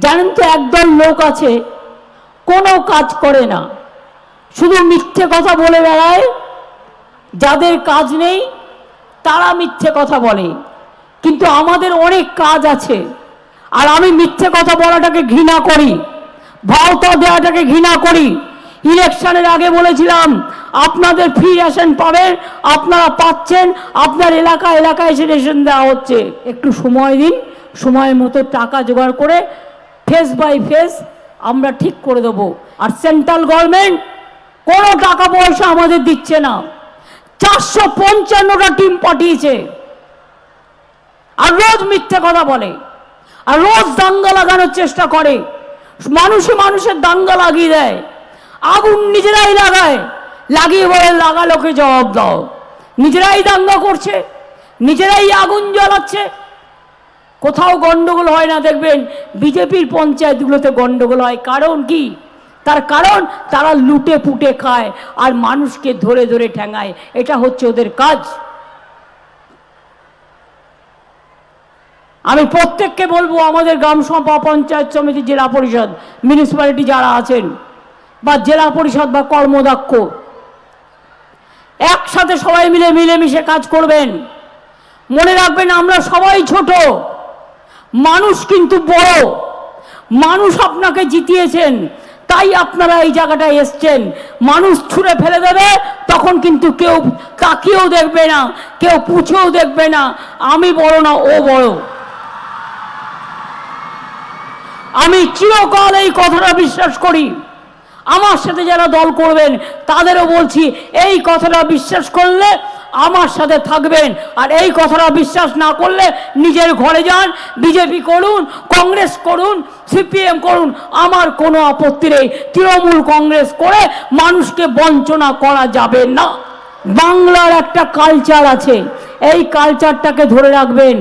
জানেন তো একদল লোক আছে কোনো কাজ করে না, শুধু মিথ্যে কথা বলে বেড়ায়। যাদের কাজ নেই তারা মিথ্যে কথা বলে, কিন্তু আমাদের অনেক কাজ আছে। আর আমি মিথ্যে কথা বলাটাকে ঘৃণা করি, ভাওতা দেওয়াটাকে ঘৃণা করি। ইলেকশনের আগে বলেছিলাম আপনাদের ফ্রি রেশন পাবেন, আপনারা পাচ্ছেন, আপনার এলাকায় এসে রেশন দেওয়া হচ্ছে। একটু সময় দিন, সময় মতো টাকা জোগাড় করে ফেস বাই ফেস আমরা ঠিক করে দেবো। আর সেন্ট্রাল গভর্নমেন্ট কোনো টাকা পয়সা আমাদের দিচ্ছে না। 455টা টিম পাঠিয়েছে, আর রোজ মিথ্যে কথা বলে, আর রোজ দাঙ্গা লাগানোর চেষ্টা করে। মানুষের দাঙ্গা লাগিয়ে দেয়, আগুন নিজেরাই লাগায়, লাগিয়ে বলে লাগালোকে জবাব দাও। নিজেরাই দাঙ্গা করছে, নিজেরাই আগুন জ্বালাচ্ছে। কোথাও গন্ডগোল হয় না দেখবেন, বিজেপির পঞ্চায়েতগুলোতে গন্ডগোল হয়। কারণ কি? তার কারণ তারা লুটে পুটে খায় আর মানুষকে ধরে ধরে ঠ্যাঙায়। এটা হচ্ছে ওদের কাজ। আমি প্রত্যেককে বলবো, আমাদের গ্রাম সভা, পঞ্চায়েত সমিতি, জেলা পরিষদ, মিউনিসিপ্যালিটি যারা আছেন, বা জেলা পরিষদ বা কর্মদক্ষ, একসাথে সবাই মিলেমিশে কাজ করবেন। মনে রাখবেন আমরা সবাই ছোট, মানুষ কিন্তু বড়। মানুষ আপনাকে জিতিয়েছেন, তাই আপনারা এই জায়গাটায় এসছেন। মানুষ ছুঁড়ে ফেলে দেবে, তখন কিন্তু কেউ তাকিয়েও দেখবে না, কেউ পুছেও দেখবে না আমি বড় না ও বড়। আমি চিরকাল এই কথাটা বিশ্বাস করি। আমার সাথে যারা দল করবেন তাদেরও বলছি, এই কথাটা বিশ্বাস করলে আমার সাথে থাকবেন, আর এই কথাটা বিশ্বাস না করলে নিজের ঘরে যান। বিজেপি করুন, কংগ্রেস করুন, সিপিএম করুন, আমার কোনো আপত্তি নেই। তৃণমূল কংগ্রেস করে মানুষকে বঞ্চনা করা যাবে না। বাংলার একটা কালচার আছে, এই কালচারটাকে ধরে রাখবেন।